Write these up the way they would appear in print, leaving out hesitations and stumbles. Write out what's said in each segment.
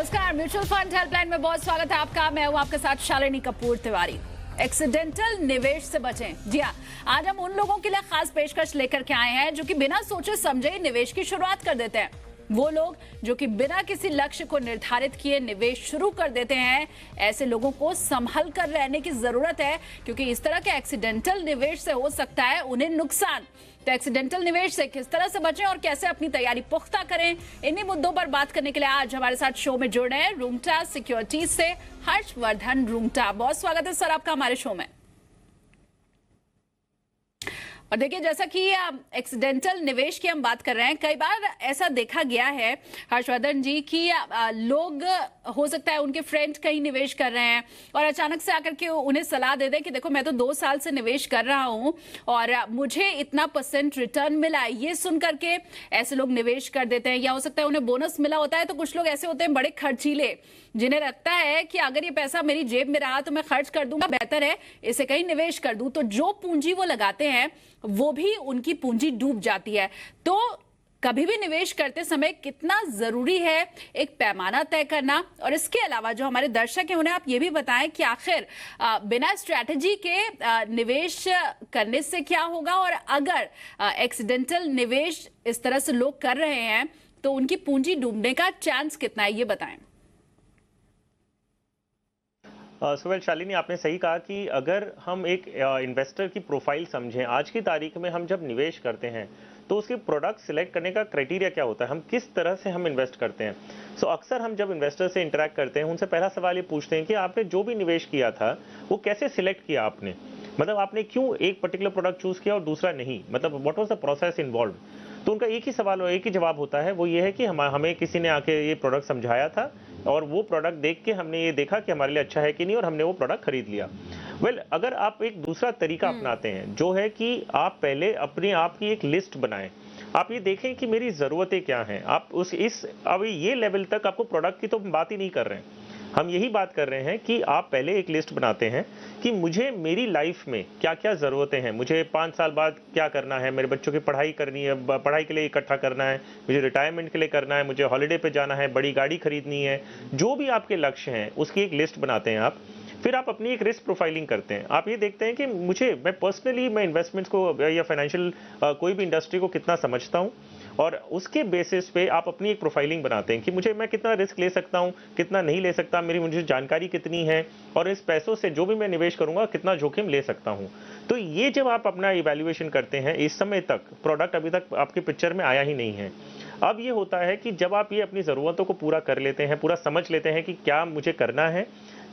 नमस्कार, mutual fund helpline में बहुत स्वागत है आपका। मैं हूं आपके साथ शालिनी कपूर तिवारी। एक्सीडेंटल निवेश से बचें। जी हाँ, आज हम उन लोगों के लिए खास पेशकश लेकर के आए हैं जो कि बिना सोचे समझे ही निवेश की शुरुआत कर देते हैं। वो लोग जो कि बिना किसी लक्ष्य को निर्धारित किए निवेश शुरू कर देते हैं, ऐसे लोगों को संभल कर रहने की जरूरत है, क्योंकि इस तरह के एक्सीडेंटल निवेश से हो सकता है उन्हें नुकसान। तो एक्सीडेंटल निवेश से किस तरह से बचें और कैसे अपनी तैयारी पुख्ता करें, इन्हीं मुद्दों पर बात करने के लिए आज हमारे साथ शो में जुड़े हैं रूंगटा सिक्योरिटीज से हर्षवर्धन रूंगटा। बहुत स्वागत है सर आपका हमारे शो में। और देखिए, जैसा कि एक्सीडेंटल निवेश की हम बात कर रहे हैं, कई बार ऐसा देखा गया है हर्षवर्धन जी कि लोग हो सकता है उनके फ्रेंड कहीं निवेश कर रहे हैं और अचानक से आकर के उन्हें सलाह दे दें कि देखो मैं तो 2 साल से निवेश कर रहा हूं और मुझे इतना % रिटर्न मिला है। ये सुन करके ऐसे लोग निवेश कर देते हैं, या हो सकता है उन्हें बोनस मिला होता है। तो कुछ लोग ऐसे होते हैं बड़े खर्चीले, जिन्हें लगता है कि अगर ये पैसा मेरी जेब में रहा तो मैं खर्च कर दूंगा, बेहतर है इसे कहीं निवेश कर दूं। तो जो पूंजी वो लगाते हैं वो भी उनकी पूंजी डूब जाती है। तो कभी भी निवेश करते समय कितना जरूरी है एक पैमाना तय करना, और इसके अलावा जो हमारे दर्शक हैं उन्हें आप ये भी बताएं कि आखिर बिना स्ट्रैटेजी के निवेश करने से क्या होगा, और अगर एक्सीडेंटल निवेश इस तरह से लोग कर रहे हैं तो उनकी पूंजी डूबने का चांस कितना है, ये बताएं। सुवेल शालिनी, आपने सही कहा कि अगर हम एक इन्वेस्टर की प्रोफाइल समझें, आज की तारीख में हम जब निवेश करते हैं तो उसके प्रोडक्ट सिलेक्ट करने का क्राइटेरिया क्या होता है, हम किस तरह से हम इन्वेस्ट करते हैं। सो अक्सर हम जब इन्वेस्टर से इंटरेक्ट करते हैं उनसे पहला सवाल ये पूछते हैं कि आपने जो भी निवेश किया था वो कैसे सिलेक्ट किया आपने, मतलब आपने क्यों एक पर्टिकुलर प्रोडक्ट चूज किया और दूसरा नहीं, मतलब what was the process involve. तो उनका एक ही सवाल एक ही जवाब होता है, वो ये है कि हमें किसी ने आके ये प्रोडक्ट समझाया था और वो प्रोडक्ट देख के हमने ये देखा कि हमारे लिए अच्छा है कि नहीं और हमने वो प्रोडक्ट खरीद लिया। अगर आप एक दूसरा तरीका अपनाते हैं जो है कि आप पहले अपने आप की एक लिस्ट बनाएं, आप ये देखें कि मेरी ज़रूरतें क्या हैं। आप अभी ये लेवल तक आपको प्रोडक्ट की तो बात ही नहीं कर रहे हैं, हम यही बात कर रहे हैं कि आप पहले एक लिस्ट बनाते हैं कि मुझे मेरी लाइफ में क्या क्या ज़रूरतें हैं, मुझे 5 साल बाद क्या करना है, मेरे बच्चों की पढ़ाई करनी है, पढ़ाई के लिए इकट्ठा करना है, मुझे रिटायरमेंट के लिए करना है, मुझे हॉलिडे पे जाना है, बड़ी गाड़ी खरीदनी है। जो भी आपके लक्ष्य हैं उसकी एक लिस्ट बनाते हैं आप। फिर आप अपनी एक रिस्क प्रोफाइलिंग करते हैं। आप ये देखते हैं कि मैं पर्सनली इन्वेस्टमेंट्स को या फाइनेंशियल कोई भी इंडस्ट्री को कितना समझता हूँ, और उसके बेसिस पे आप अपनी एक प्रोफाइलिंग बनाते हैं कि मैं कितना रिस्क ले सकता हूं, कितना नहीं ले सकता, मुझे जानकारी कितनी है, और इस पैसों से जो भी मैं निवेश करूंगा कितना जोखिम ले सकता हूं। तो ये जब आप अपना इवैल्यूएशन करते हैं, इस समय तक प्रोडक्ट अभी तक आपके पिक्चर में आया ही नहीं है। अब ये होता है कि जब आप ये अपनी ज़रूरतों को पूरा कर लेते हैं, पूरा समझ लेते हैं कि क्या मुझे करना है,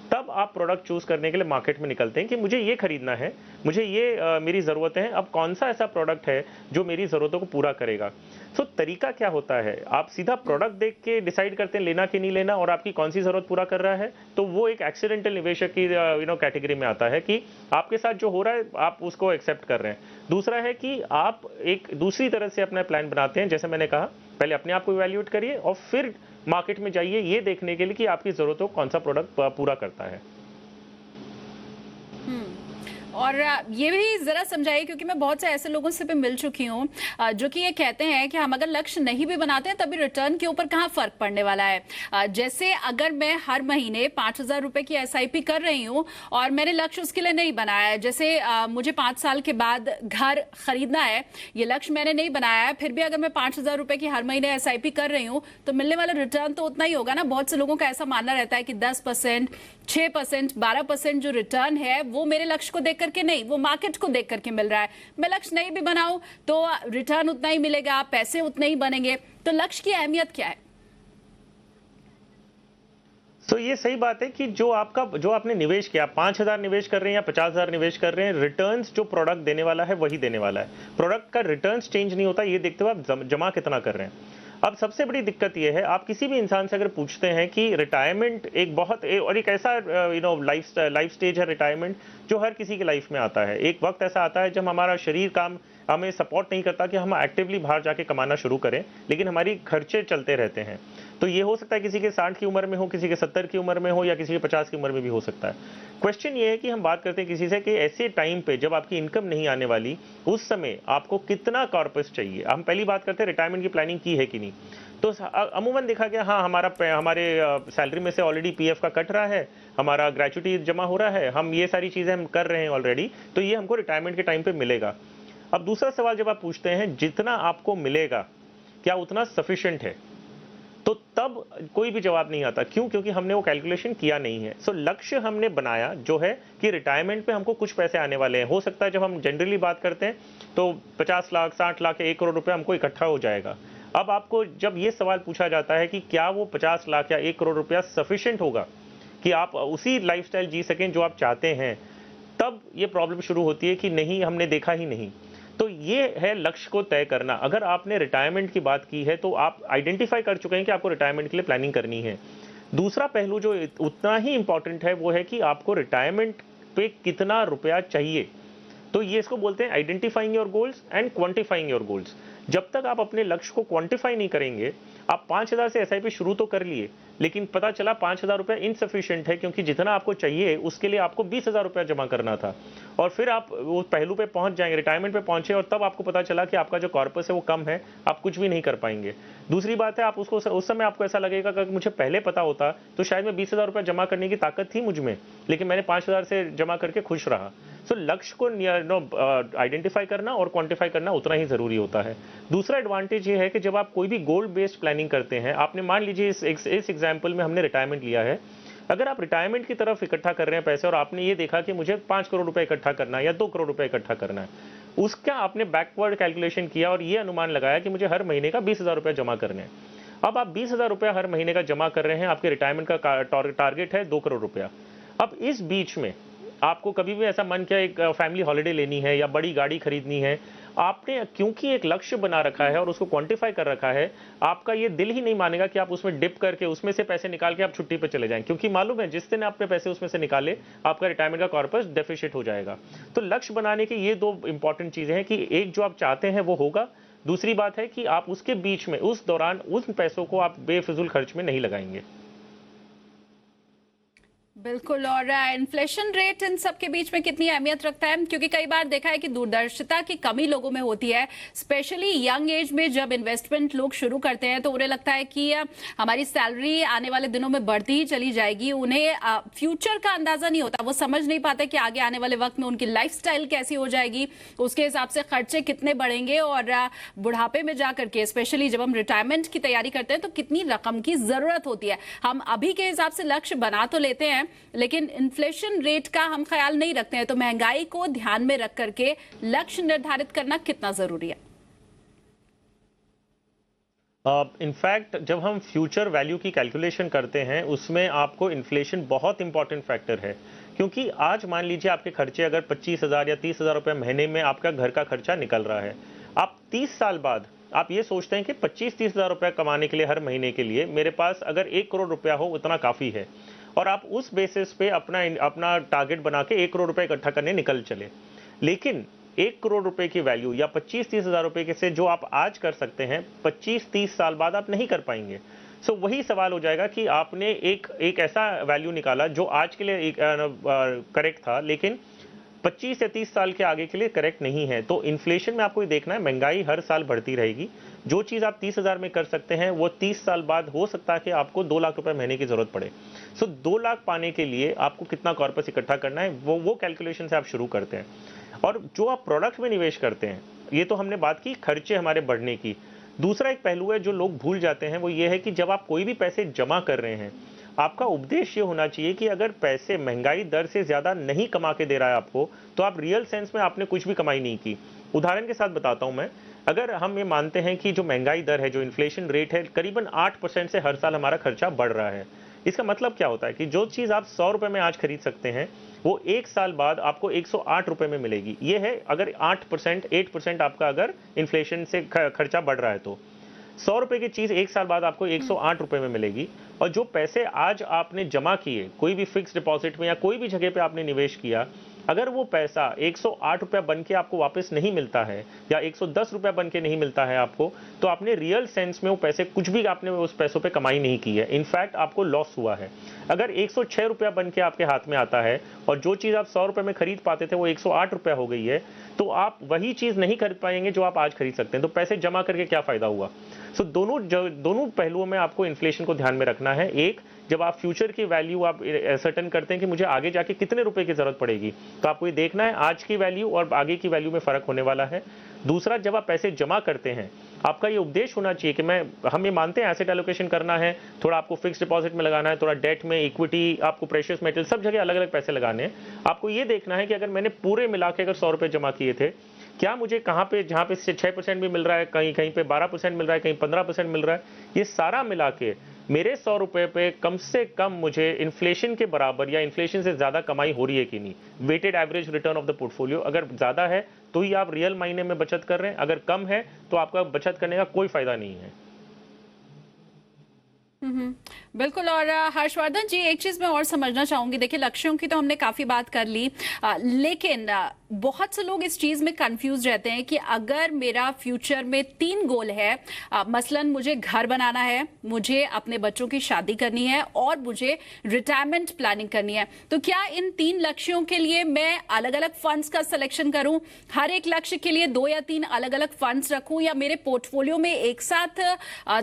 तब आप प्रोडक्ट चूज करने के लिए मार्केट में निकलते हैं कि मुझे ये खरीदना है, मुझे ये मेरी ज़रूरतें हैं, अब कौन सा ऐसा प्रोडक्ट है जो मेरी ज़रूरतों को पूरा करेगा। तो तरीका क्या होता है, आप सीधा प्रोडक्ट देख के डिसाइड करते हैं लेना कि नहीं लेना और आपकी कौन सी ज़रूरत पूरा कर रहा है। तो वो एक एक्सीडेंटल निवेशक की कैटेगरी में आता है कि आपके साथ जो हो रहा है आप उसको एक्सेप्ट कर रहे हैं। दूसरा है कि आप एक दूसरी तरह से अपना प्लान बनाते हैं, जैसे मैंने कहा पहले अपने आप को इवैल्यूएट करिए और फिर मार्केट में जाइए ये देखने के लिए कि आपकी ज़रूरतों को कौन सा प्रोडक्ट पूरा करता है। और ये भी जरा समझाइए, क्योंकि मैं बहुत से ऐसे लोगों से भी मिल चुकी हूँ जो कि ये कहते हैं कि हम अगर लक्ष्य नहीं भी बनाते हैं तभी रिटर्न के ऊपर कहाँ फर्क पड़ने वाला है। जैसे अगर मैं हर महीने 5,000 रुपए की SIP कर रही हूँ और मैंने लक्ष्य उसके लिए नहीं बनाया है, जैसे मुझे 5 साल के बाद घर खरीदना है, ये लक्ष्य मैंने नहीं बनाया है, फिर भी अगर मैं 5,000 रुपए की हर महीने SIP कर रही हूँ तो मिलने वाला रिटर्न तो उतना ही होगा ना। बहुत से लोगों का ऐसा मानना रहता है कि 10%, 6%, 12% जो रिटर्न है वो मेरे लक्ष्य को देख करके नहीं, वो मार्केट को देख करके मिल रहा है। मैं लक्ष्य नहीं भी बनाऊं तो रिटर्न उतना ही मिलेगा, पैसे उतने ही बनेंगे। तो लक्ष्य की अहमियत क्या है? तो ये सही बात है कि जो आपने निवेश किया, 5,000 निवेश कर रहे हैं या 50,000 निवेश कर रहे हैं, रिटर्न्स जो प्रोडक्ट देने वाला है वही देने वाला है। प्रोडक्ट का रिटर्न्स चेंज नहीं होता, ये देखते हुए आप जमा कितना कर रहे हैं। अब सबसे बड़ी दिक्कत यह है, आप किसी भी इंसान से अगर पूछते हैं कि रिटायरमेंट एक ऐसा लाइफ स्टेज है रिटायरमेंट जो हर किसी की लाइफ में आता है। एक वक्त ऐसा आता है जब हमारा शरीर हमें सपोर्ट नहीं करता कि हम एक्टिवली बाहर जाके कमाना शुरू करें, लेकिन हमारी खर्चे चलते रहते हैं। तो ये हो सकता है किसी के 60 की उम्र में हो, किसी के 70 की उम्र में हो, या किसी के 50 की उम्र में भी हो सकता है। क्वेश्चन ये है कि हम बात करते हैं किसी से कि ऐसे टाइम पे जब आपकी इनकम नहीं आने वाली, उस समय आपको कितना कॉर्पस चाहिए। हम पहली बात करते हैं रिटायरमेंट की प्लानिंग की है कि नहीं। तो अमूमन देखा गया, हाँ हमारे सैलरी में से ऑलरेडी पीएफ का कट रहा है, हमारा ग्रेचुटी जमा हो रहा है, हम ये सारी चीजें हम कर रहे हैं ऑलरेडी, तो ये हमको रिटायरमेंट के टाइम पे मिलेगा। अब दूसरा सवाल जब आप पूछते हैं जितना आपको मिलेगा क्या उतना सफिशिएंट है, तो तब कोई भी जवाब नहीं आता। क्यों? क्योंकि हमने वो कैलकुलेशन किया नहीं है। सो लक्ष्य हमने बनाया जो है कि रिटायरमेंट पे हमको कुछ पैसे आने वाले हैं। हो सकता है जब हम जनरली बात करते हैं तो 50 लाख, 60 लाख या 1 करोड़ रुपए हमको इकट्ठा हो जाएगा। अब आपको जब ये सवाल पूछा जाता है कि क्या वो 50 लाख या 1 करोड़ रुपया सफिशिएंट होगा कि आप उसी लाइफस्टाइल जी सकें जो आप चाहते हैं, तब ये प्रॉब्लम शुरू होती है कि नहीं, हमने देखा ही नहीं। तो ये है लक्ष्य को तय करना। अगर आपने रिटायरमेंट की बात की है तो आप आइडेंटिफाई कर चुके हैं कि आपको रिटायरमेंट के लिए प्लानिंग करनी है। दूसरा पहलू जो उतना ही इंपॉर्टेंट है वो है कि आपको रिटायरमेंट पे कितना रुपया चाहिए। तो ये इसको बोलते हैं identifying your goals and quantifying your goals. जब तक आप अपने लक्ष्य को क्वांटिफाई नहीं करेंगे, आप 5,000 से एसआईपी शुरू तो कर लिए, लेकिन पता चला 5,000 रुपया इनसफिशिएंट है, क्योंकि जितना आपको चाहिए उसके लिए आपको 20,000 रुपया जमा करना था। और फिर आप वो पहलू पे पहुंच जाएंगे, रिटायरमेंट पे पहुंचे, और तब आपको पता चला कि आपका जो कॉर्पस है वो कम है, आप कुछ भी नहीं कर पाएंगे। दूसरी बात है, आप उसको उस समय आपको ऐसा लगेगा कि मुझे पहले पता होता तो शायद मैं 20,000 रुपया जमा करने की ताकत थी मुझ में, लेकिन मैंने 5,000 से जमा करके खुश रहा। सो लक्ष्य को आइडेंटिफाई करना और क्वांटिफाई करना उतना ही जरूरी होता है। दूसरा एडवांटेज ये है कि जब आप कोई भी गोल बेस्ड प्लानिंग करते हैं, आपने मान लीजिए इस एग्जांपल में हमने रिटायरमेंट लिया है, अगर आप रिटायरमेंट की तरफ इकट्ठा कर रहे हैं पैसे और आपने ये देखा कि मुझे 5 करोड़ रुपए इकट्ठा करना है या 2 करोड़ रुपए इकट्ठा करना है, उसका आपने बैकवर्ड कैलकुलेशन किया और ये अनुमान लगाया कि मुझे हर महीने का 20,000 रुपया जमा करने हैं। अब आप 20,000 रुपया हर महीने का जमा कर रहे हैं, आपके रिटायरमेंट का टारगेट है 2 करोड़ रुपया। अब इस बीच में आपको कभी भी ऐसा मन किया एक फैमिली हॉलिडे लेनी है या बड़ी गाड़ी खरीदनी है, आपने क्योंकि एक लक्ष्य बना रखा है और उसको क्वांटिफाई कर रखा है, आपका ये दिल ही नहीं मानेगा कि आप उसमें डिप करके उसमें से पैसे निकाल के आप छुट्टी पे चले जाएं, क्योंकि मालूम है जिस दिन आपने पैसे उसमें से निकाले आपका रिटायरमेंट का कॉर्पस डेफिशिएट हो जाएगा। तो लक्ष्य बनाने की ये 2 इंपॉर्टेंट चीजें हैं कि एक जो आप चाहते हैं वो होगा, दूसरी बात है कि आप उसके बीच में उस दौरान उन पैसों को आप बेफिजूल खर्च में नहीं लगाएंगे। बिल्कुल। और इन्फ्लेशन रेट इन सब के बीच में कितनी अहमियत रखता है? क्योंकि कई बार देखा है कि दूरदर्शिता की कमी लोगों में होती है, स्पेशली यंग एज में जब इन्वेस्टमेंट लोग शुरू करते हैं तो उन्हें लगता है कि हमारी सैलरी आने वाले दिनों में बढ़ती ही चली जाएगी। उन्हें फ्यूचर का अंदाजा नहीं होता, वो समझ नहीं पाते कि आगे आने वाले वक्त में उनकी लाइफस्टाइल कैसी हो जाएगी, उसके हिसाब से खर्चे कितने बढ़ेंगे, और बुढ़ापे में जाकर के स्पेशली जब हम रिटायरमेंट की तैयारी करते हैं तो कितनी रकम की जरूरत होती है। हम अभी के हिसाब से लक्ष्य बना तो लेते हैं, लेकिन इन्फ्लेशन रेट का हम ख्याल नहीं रखते हैं। तो महंगाई को ध्यान में रख करके लक्ष्य निर्धारित करना कितना जरूरी है? इनफैक्ट जब हम फ्यूचर वैल्यू की कैलकुलेशन करते हैं उसमें आपको इन्फ्लेशन बहुत इंपॉर्टेंट फैक्टर है, क्योंकि आज मान लीजिए आपके खर्चे अगर 25,000 या 30,000 रुपए महीने में आपका घर का खर्चा निकल रहा है, आप 30 साल बाद आप ये सोचते हैं कि 25-30 हजार रुपया कमाने के लिए हर महीने के लिए मेरे पास अगर 1 करोड़ रुपया हो उतना काफी है, और आप उस बेसिस पे अपना टारगेट बना के 1 करोड़ रुपए इकट्ठा करने निकल चले। लेकिन 1 करोड़ रुपए की वैल्यू या 25-30 हजार रुपए के से जो आप आज कर सकते हैं 25-30 साल बाद आप नहीं कर पाएंगे। सो वही सवाल हो जाएगा कि आपने एक ऐसा वैल्यू निकाला जो आज के लिए करेक्ट था, लेकिन 25 से 30 साल के आगे के लिए करेक्ट नहीं है। तो इन्फ्लेशन में आपको ये देखना है, महंगाई हर साल बढ़ती रहेगी। जो चीज आप 30,000 में कर सकते हैं वो 30 साल बाद हो सकता है कि आपको 2 लाख रुपए महीने की जरूरत पड़े। सो 2 लाख पाने के लिए आपको कितना कॉर्पस इकट्ठा करना है वो कैलकुलेशन से आप शुरू करते हैं। और जो आप प्रोडक्ट में निवेश करते हैं, ये तो हमने बात की खर्चे हमारे बढ़ने की। दूसरा एक पहलू है जो लोग भूल जाते हैं, वो ये है कि जब आप कोई भी पैसे जमा कर रहे हैं, आपका उपदेश ये होना चाहिए कि अगर पैसे महंगाई दर से ज्यादा नहीं कमा के दे रहा है आपको, तो आप रियल सेंस में आपने कुछ भी कमाई नहीं की। उदाहरण के साथ बताता हूं मैं, अगर हम ये मानते हैं कि जो महंगाई दर है, जो इन्फ्लेशन रेट है, करीबन 8% से हर साल हमारा खर्चा बढ़ रहा है। इसका मतलब क्या होता है कि जो चीज आप 100 रुपए में आज खरीद सकते हैं वो 1 साल बाद आपको 108 रुपए में मिलेगी। ये है अगर 8% आपका अगर इन्फ्लेशन से खर्चा बढ़ रहा है, तो 100 रुपए की चीज 1 साल बाद आपको 108 रुपए में मिलेगी। और जो पैसे आज आपने जमा किए कोई भी फिक्स डिपॉजिट में या कोई भी जगह पे आपने निवेश किया, अगर वो पैसा 108 रुपया बन के आपको वापस नहीं मिलता है या 110 रुपया बन के नहीं मिलता है आपको, तो आपने रियल सेंस में वो पैसे कुछ भी आपने उस पैसों पे कमाई नहीं की है, इनफैक्ट आपको लॉस हुआ है। अगर 106 रुपया बन के आपके हाथ में आता है और जो चीज़ आप 100 रुपये में खरीद पाते थे वो 108 रुपया हो गई है, तो आप वही चीज़ नहीं खरीद पाएंगे जो आप आज खरीद सकते हैं। तो पैसे जमा करके क्या फ़ायदा हुआ? सो दोनों पहलुओं में आपको इन्फ्लेशन को ध्यान में रखना है। एक, जब आप फ्यूचर की वैल्यू आप सर्टेन करते हैं कि मुझे आगे जाके कितने रुपए की जरूरत पड़ेगी, तो आपको ये देखना है आज की वैल्यू और आगे की वैल्यू में फर्क होने वाला है। दूसरा, जब आप पैसे जमा करते हैं, आपका ये उपदेश होना चाहिए कि हम ये मानते हैं एसेट एलोकेशन करना है, थोड़ा आपको फिक्स डिपॉजिट में लगाना है, थोड़ा डेट में, इक्विटी, आपको प्रेशियस मेटल, सब जगह अलग अलग पैसे लगाने हैं। आपको ये देखना है कि अगर मैंने पूरे मिला के अगर 100 रुपए जमा किए थे, क्या मुझे कहाँ पे, जहाँ पे 6% भी मिल रहा है, कहीं कहीं पे 12% मिल रहा है, कहीं 15% मिल रहा है, ये सारा मिला के मेरे 100 रुपए पे कम से कम मुझे इन्फ्लेशन के बराबर या इन्फ्लेशन से ज्यादा कमाई हो रही है कि नहीं। Weighted average return of the portfolio अगर ज्यादा है तो ही आप रियल मायने में बचत कर रहे हैं, अगर कम है तो आपका बचत करने का कोई फायदा नहीं है। बिल्कुल। और हर्षवर्धन जी, एक चीज मैं और समझना चाहूंगी, देखिए लक्ष्यों की तो हमने काफी बात कर ली, लेकिन बहुत से लोग इस चीज में कंफ्यूज रहते हैं कि अगर मेरा फ्यूचर में 3 गोल है, मसलन मुझे घर बनाना है, मुझे अपने बच्चों की शादी करनी है और मुझे रिटायरमेंट प्लानिंग करनी है, तो क्या इन 3 लक्ष्यों के लिए मैं अलग अलग फंड्स का सिलेक्शन करूं, हर एक लक्ष्य के लिए 2 या 3 अलग अलग फंड्स रखूं, या मेरे पोर्टफोलियो में एक साथ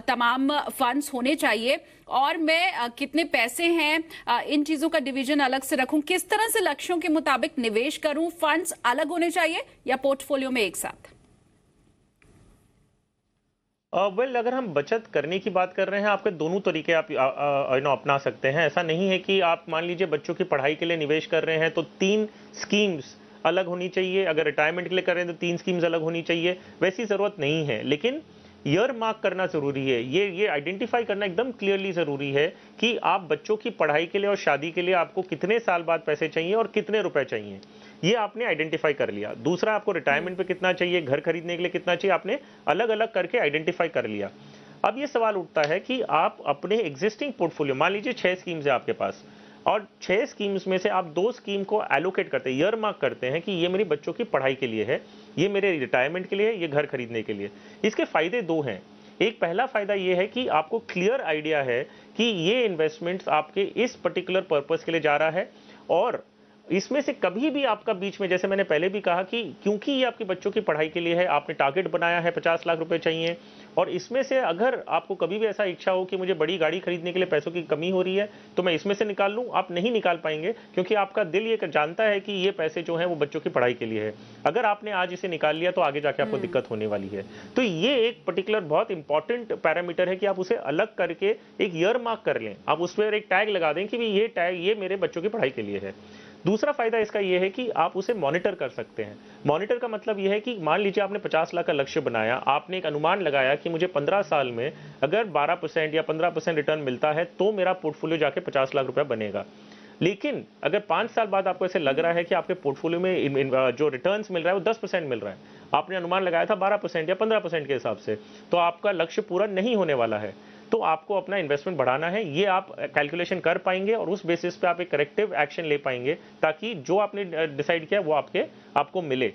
तमाम फंड्स होने चाहिए और मैं कितने पैसे हैं इन चीजों का डिवीजन अलग से रखूं? किस तरह से लक्ष्यों के मुताबिक निवेश करूं? फंड्स अलग होने चाहिए या पोर्टफोलियो में एक साथ? अगर हम बचत करने की बात कर रहे हैं, आपके दोनों तरीके आप अपना सकते हैं। ऐसा नहीं है कि आप मान लीजिए बच्चों की पढ़ाई के लिए निवेश कर रहे हैं तो 3 स्कीम्स अलग होनी चाहिए, अगर रिटायरमेंट के लिए कर रहे हैं तो 3 स्कीम्स अलग होनी चाहिए, वैसी जरूरत नहीं है। लेकिन ईयर मार्क करना जरूरी है, ये आइडेंटिफाई करना एकदम क्लियरली जरूरी है कि आप बच्चों की पढ़ाई के लिए और शादी के लिए आपको कितने साल बाद पैसे चाहिए और कितने रुपए चाहिए, ये आपने आइडेंटिफाई कर लिया। दूसरा, आपको रिटायरमेंट पे कितना चाहिए, घर खरीदने के लिए कितना चाहिए, आपने अलग अलग करके आइडेंटिफाई कर लिया। अब ये सवाल उठता है कि आप अपने एग्जिस्टिंग पोर्टफोलियो, मान लीजिए 6 स्कीम्स है आपके पास, और 6 स्कीम्स में से आप 2 स्कीम को एलोकेट करते हैं, ईयर मार्क करते हैं कि ये मेरी बच्चों की पढ़ाई के लिए है, ये मेरे रिटायरमेंट के लिए है, ये घर खरीदने के लिए। इसके फायदे 2 हैं। एक, पहला फायदा ये है कि आपको क्लियर आइडिया है कि ये इन्वेस्टमेंट्स आपके इस पर्टिकुलर पर्पस के लिए जा रहा है, और इसमें से कभी भी आपका बीच में, जैसे मैंने पहले भी कहा कि क्योंकि ये आपके बच्चों की पढ़ाई के लिए है, आपने टारगेट बनाया है 50 लाख रुपए चाहिए, और इसमें से अगर आपको कभी भी ऐसा इच्छा हो कि मुझे बड़ी गाड़ी खरीदने के लिए पैसों की कमी हो रही है तो मैं इसमें से निकाल लूं, आप नहीं निकाल पाएंगे, क्योंकि आपका दिल ये जानता है कि ये पैसे जो हैं वो बच्चों की पढ़ाई के लिए है। अगर आपने आज इसे निकाल लिया तो आगे जाके आपको दिक्कत होने वाली है। तो ये एक पर्टिकुलर बहुत इंपॉर्टेंट पैरामीटर है कि आप उसे अलग करके एक ईयर मार्क कर लें, आप उस पर एक टैग लगा दें कि ये टैग ये मेरे बच्चों की पढ़ाई के लिए है। दूसरा फायदा इसका यह है कि आप उसे मॉनिटर कर सकते हैं। मॉनिटर का मतलब यह है कि मान लीजिए आपने 50 लाख का लक्ष्य बनाया, आपने एक अनुमान लगाया कि मुझे 15 साल में अगर 12% या 15% रिटर्न मिलता है तो मेरा पोर्टफोलियो जाके 50 लाख रुपया बनेगा। लेकिन अगर 5 साल बाद आपको ऐसे लग रहा है कि आपके पोर्टफोलियो में जो रिटर्न्स मिल रहा है वो 10% मिल रहा है, आपने अनुमान लगाया था 12% या 15% के हिसाब से, तो आपका लक्ष्य पूरा नहीं होने वाला है, तो आपको अपना इन्वेस्टमेंट बढ़ाना है। ये आप कैलकुलेशन कर पाएंगे और उस बेसिस पे आप एक करेक्टिव एक्शन ले पाएंगे ताकि जो आपने डिसाइड किया वो आपको मिले।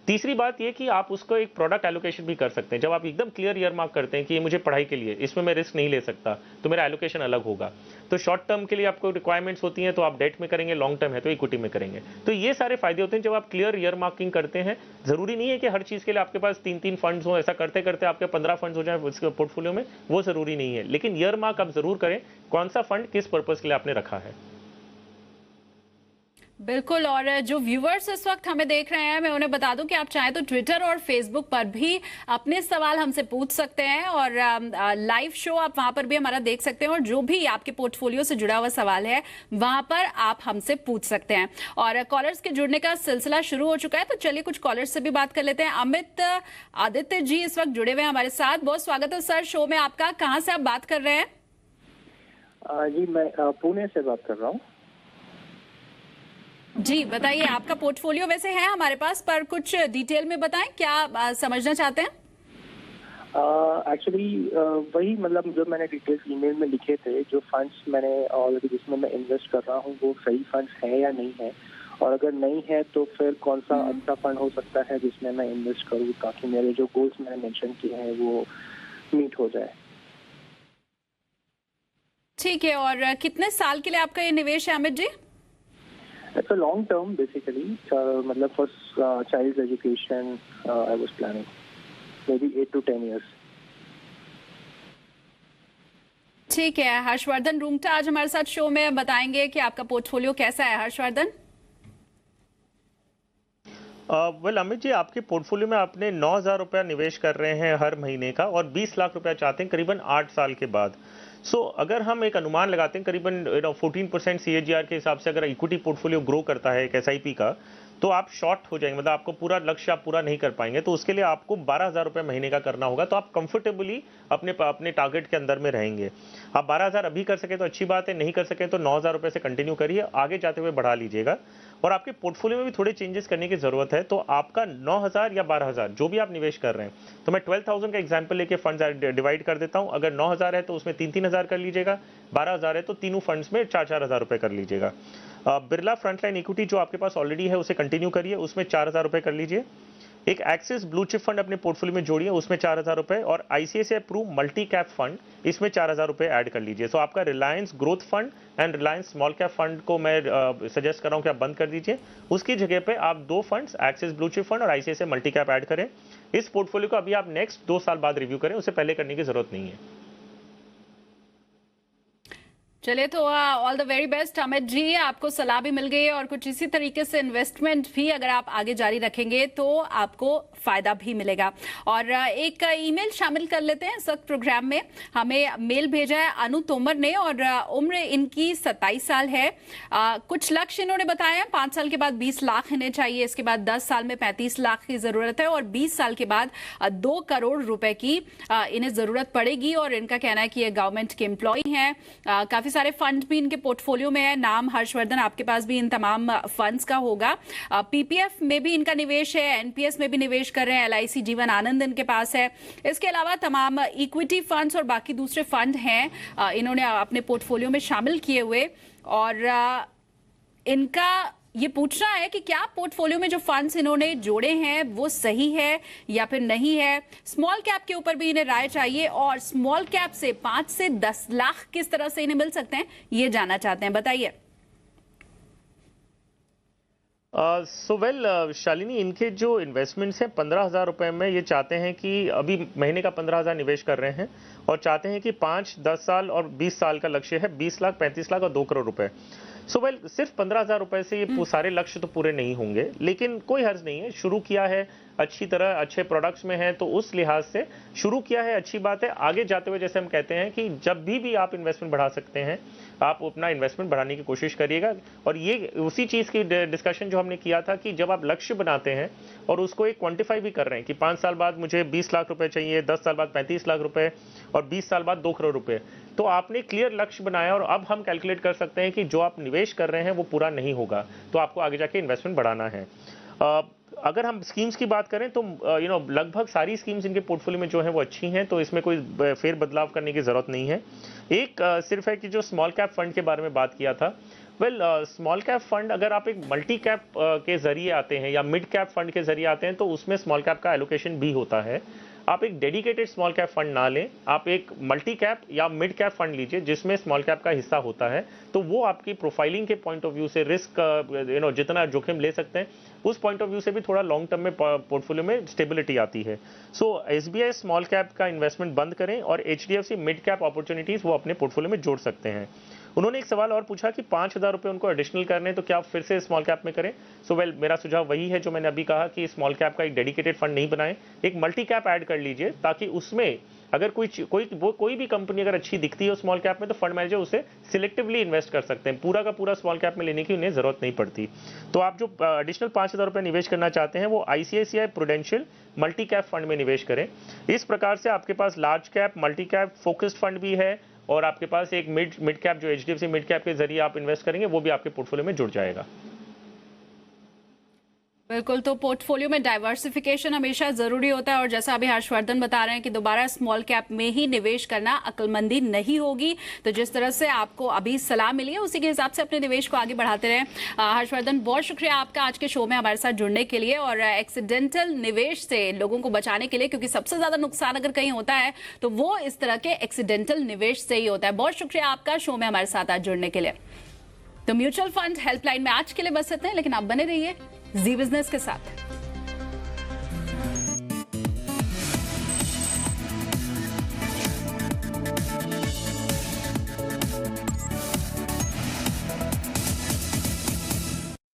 तीसरी बात ये कि आप उसको एक प्रोडक्ट एलोकेशन भी कर सकते हैं। जब आप एकदम क्लियर ईयर मार्क करते हैं कि ये मुझे पढ़ाई के लिए, इसमें मैं रिस्क नहीं ले सकता, तो मेरा एलोकेशन अलग होगा। तो शॉर्ट टर्म के लिए आपको रिक्वायरमेंट्स होती हैं तो आप डेट में करेंगे, लॉन्ग टर्म है तो इक्विटी में करेंगे। तो ये सारे फायदे होते हैं जब आप क्लियर ईयर मार्किंग करते हैं। जरूरी नहीं है कि हर चीज के लिए आपके पास 3-3 फंड्स हो, ऐसा करते करते आपके 15 फंड्स हो जाए उसके पोर्टफोलियो में, वो जरूरी नहीं है। लेकिन ईयर मार्क आप जरूर करें, कौन सा फंड किस पर्पज के लिए आपने रखा है। बिल्कुल। और जो व्यूअर्स इस वक्त हमें देख रहे हैं, मैं उन्हें बता दूं कि आप चाहें तो ट्विटर और फेसबुक पर भी अपने सवाल हमसे पूछ सकते हैं, और लाइव शो आप वहां पर भी हमारा देख सकते हैं, और जो भी आपके पोर्टफोलियो से जुड़ा हुआ सवाल है वहां पर आप हमसे पूछ सकते हैं। और कॉलर्स के जुड़ने का सिलसिला शुरू हो चुका है, तो चलिए कुछ कॉलर्स से भी बात कर लेते हैं। अमित आदित्य जी इस वक्त जुड़े हुए हैं हमारे साथ, बहुत स्वागत है सर शो में आपका। कहाँ से आप बात कर रहे हैं? जी मैं पुणे से बात कर रहा हूँ। जी बताइए, आपका पोर्टफोलियो वैसे है हमारे पास, पर कुछ डिटेल में बताएं, क्या समझना चाहते हैं? एक्चुअली वही मतलब जो मैंने डिटेल्स ईमेल में लिखे थे, जो फंड्स मैंने ऑलरेडी जिसमें मैं इन्वेस्ट कर रहा हूँ वो सही फंड्स है या नहीं है, और अगर नहीं है तो फिर कौन सा अच्छा फंड हो सकता है जिसमें मैं इन्वेस्ट करूँ ताकि मेरे जो गोल्स मैंने मेंशन किए हैं वो मीट हो जाए। ठीक है, और कितने साल के लिए आपका ये निवेश है Amit ji? It's a long term basically, मतलब for child education I was planning maybe 8 to 10 years। ठीक है, हर्षवर्धन रूंगटा आज हमारे साथ शो में बताएंगे कि आपका पोर्टफोलियो कैसा है। हर्षवर्धन। वेल अमित जी, आपके पोर्टफोलियो में आपने 9,000 रुपया निवेश कर रहे हैं हर महीने का और 20 लाख रुपया चाहते हैं करीबन 8 साल के बाद। अगर हम एक अनुमान लगाते हैं करीबन 14% CAGR के हिसाब से, अगर इक्विटी पोर्टफोलियो ग्रो करता है एक SIP का, तो आप शॉर्ट हो जाएंगे, मतलब आपको पूरा लक्ष्य आप पूरा नहीं कर पाएंगे। तो उसके लिए आपको 12,000 रुपये महीने का करना होगा, तो आप कंफर्टेबली अपने टारगेट के अंदर में रहेंगे। आप 12,000 अभी कर सके तो अच्छी बात है, नहीं कर सके तो 9,000 रुपये से कंटिन्यू करिए, आगे जाते हुए बढ़ा लीजिएगा। और आपके पोर्टफोलियो में भी थोड़े चेंजेस करने की जरूरत है। तो आपका 9,000 या 12,000 जो भी आप निवेश कर रहे हैं, तो मैं 12,000 का एग्जाम्पल लेके फंड डिवाइड कर देता हूं। अगर 9,000 है तो उसमें 3,000 कर लीजिएगा, 12,000 है तो तीनों फंड्स में 4,000 रुपए कर लीजिएगा। बिरला फ्रंटलाइन इक्विटी जो आपके पास ऑलरेडी है उसे कंटिन्यू करिए, उसमें 4,000 रुपए कर लीजिए। एक एक्सिस ब्लू चिप फंड अपने पोर्टफोलियो में जोड़िए, उसमें 4,000 रुपए, और ICICI Pru multi cap fund, इसमें 4,000 रुपए ऐड कर लीजिए। तो आपका Reliance growth fund and Reliance small cap fund को मैं सजेस्ट कर रहा हूं कि आप बंद कर दीजिए। उसकी जगह पे आप 2 funds, axis blue chip fund और ICICI मल्टी कैप ऐड करें। इस पोर्टफोलियो को अभी आप नेक्स्ट 2 साल बाद रिव्यू करें, उसे पहले करने की जरूरत नहीं है। चलिए, तो all the very best Amit ji, आपको सलाह भी मिल गई है और कुछ इसी तरीके से इन्वेस्टमेंट भी अगर आप आगे जारी रखेंगे तो आपको फायदा भी मिलेगा। और एक ईमेल शामिल कर लेते हैं इस वक्त प्रोग्राम में। हमें मेल भेजा है अनु तोमर ने, और उम्र इनकी 27 साल है। कुछ लक्ष्य इन्होंने बताया है, 5 साल के बाद 20 लाख इन्हें चाहिए, इसके बाद 10 साल में 35 लाख की जरूरत है, और 20 साल के बाद 2 करोड़ रुपए की इन्हें जरूरत पड़ेगी। और इनका कहना है कि ये गवर्नमेंट के एम्प्लॉय हैं। काफी सारे फंड भी इनके पोर्टफोलियो में है। नाम हर्षवर्धन आपके पास भी इन तमाम फंड्स का होगा। PPF में भी इनका निवेश है, NPS में भी निवेश कर रहे हैं, LIC जीवन आनंद इनके पास है। इसके अलावा तमाम इक्विटी फंड्स और बाकी दूसरे फंड हैं इन्होंने अपने पोर्टफोलियो में शामिल किए हुए। और इनका ये पूछना है कि क्या पोर्टफोलियो में जो फंड्स इन्होंने जोड़े हैं वो सही है या फिर नहीं है। स्मॉल कैप के ऊपर भी इन्हें राय चाहिए, और स्मॉल कैप से 5 से 10 लाख किस तरह से इन्हें मिल सकते हैं ये जानना चाहते हैं, बताइए। शालिनी, इनके जो इन्वेस्टमेंट्स हैं 15,000 रुपए में, ये चाहते हैं कि अभी महीने का 15,000 निवेश कर रहे हैं और चाहते हैं कि 5, 10 साल और 20 साल का लक्ष्य है 20 लाख, 35 लाख और 2 करोड़ रुपए। सिर्फ 15,000 रुपए से ये सारे लक्ष्य तो पूरे नहीं होंगे, लेकिन कोई हर्ज नहीं है। शुरू किया है अच्छी तरह, अच्छे प्रोडक्ट्स में है, तो उस लिहाज से शुरू किया है, अच्छी बात है। आगे जाते हुए जैसे हम कहते हैं कि जब भी आप इन्वेस्टमेंट बढ़ा सकते हैं, आप अपना इन्वेस्टमेंट बढ़ाने की कोशिश करिएगा। और ये उसी चीज़ की डिस्कशन जो हमने किया था कि जब आप लक्ष्य बनाते हैं और उसको एक क्वांटिफाई भी कर रहे हैं कि 5 साल बाद मुझे 20 लाख रुपए चाहिए, 10 साल बाद 35 लाख रुपए और 20 साल बाद 2 करोड़ रुपए, तो आपने क्लियर लक्ष्य बनाया और अब हम कैलकुलेट कर सकते हैं कि जो आप निवेश कर रहे हैं वो पूरा नहीं होगा, तो आपको आगे जाके इन्वेस्टमेंट बढ़ाना है। अगर हम स्कीम्स की बात करें तो लगभग सारी स्कीम्स इनके पोर्टफोलियो में जो है वो अच्छी हैं, तो इसमें कोई फेर बदलाव करने की जरूरत नहीं है। एक सिर्फ है कि जो स्मॉल कैप फंड के बारे में बात किया था, स्मॉल कैप फंड अगर आप एक मल्टी कैप के जरिए आते हैं या मिड कैप फंड के जरिए आते हैं तो उसमें स्मॉल कैप का एलोकेशन भी होता है। आप एक डेडिकेटेड स्मॉल कैप फंड ना लें, आप एक मल्टी कैप या मिड कैप फंड लीजिए जिसमें स्मॉल कैप का हिस्सा होता है, तो वो आपकी प्रोफाइलिंग के पॉइंट ऑफ व्यू से रिस्क जितना जोखिम ले सकते हैं उस पॉइंट ऑफ व्यू से भी थोड़ा लॉन्ग टर्म में पोर्टफोलियो में स्टेबिलिटी आती है। SBI स्मॉल कैप का इन्वेस्टमेंट बंद करें और HDFC मिड कैप अपॉर्चुनिटीज वो अपने पोर्टफोलियो में जोड़ सकते हैं। उन्होंने एक सवाल और पूछा कि 5,000 रुपए उनको एडिशनल करने, तो क्या फिर से स्मॉल कैप में करें। मेरा सुझाव वही है जो मैंने अभी कहा कि स्मॉल कैप का एक डेडिकेटेड फंड नहीं बनाएं, एक मल्टी कैप ऐड कर लीजिए, ताकि उसमें अगर कोई भी कंपनी अगर अच्छी दिखती है स्मॉल कैप में, तो फंड मैनेजर उसे सिलेक्टिवली इन्वेस्ट कर सकते हैं, पूरा का पूरा स्मॉल कैप में लेने की उन्हें जरूरत नहीं पड़ती। तो आप जो एडिशनल 5,000 रुपए निवेश करना चाहते हैं वो ICICI prudential multi cap fund में निवेश करें। इस प्रकार से आपके पास large cap, multi cap, focused fund भी है और आपके पास एक मिड कैप जो HDFC मिड कैप के जरिए आप इन्वेस्ट करेंगे वो भी आपके पोर्टफोलियो में जुड़ जाएगा। बिल्कुल, तो पोर्टफोलियो में डाइवर्सिफिकेशन हमेशा जरूरी होता है और जैसा अभी हर्षवर्धन बता रहे हैं कि दोबारा स्मॉल कैप में ही निवेश करना अक्लमंदी नहीं होगी। तो जिस तरह से आपको अभी सलाह मिली है उसी के हिसाब से अपने निवेश को आगे बढ़ाते रहें। हर्षवर्धन, बहुत शुक्रिया आपका आज के शो में हमारे साथ जुड़ने के लिए और एक्सीडेंटल निवेश से लोगों को बचाने के लिए, क्योंकि सबसे ज्यादा नुकसान अगर कहीं होता है तो वो इस तरह के एक्सीडेंटल निवेश से ही होता है। बहुत शुक्रिया आपका शो में हमारे साथ आज जुड़ने के लिए। तो म्यूचुअल फंड हेल्पलाइन में आज के लिए बस इतना है, लेकिन आप बने रहिए जी बिजनेस के साथ।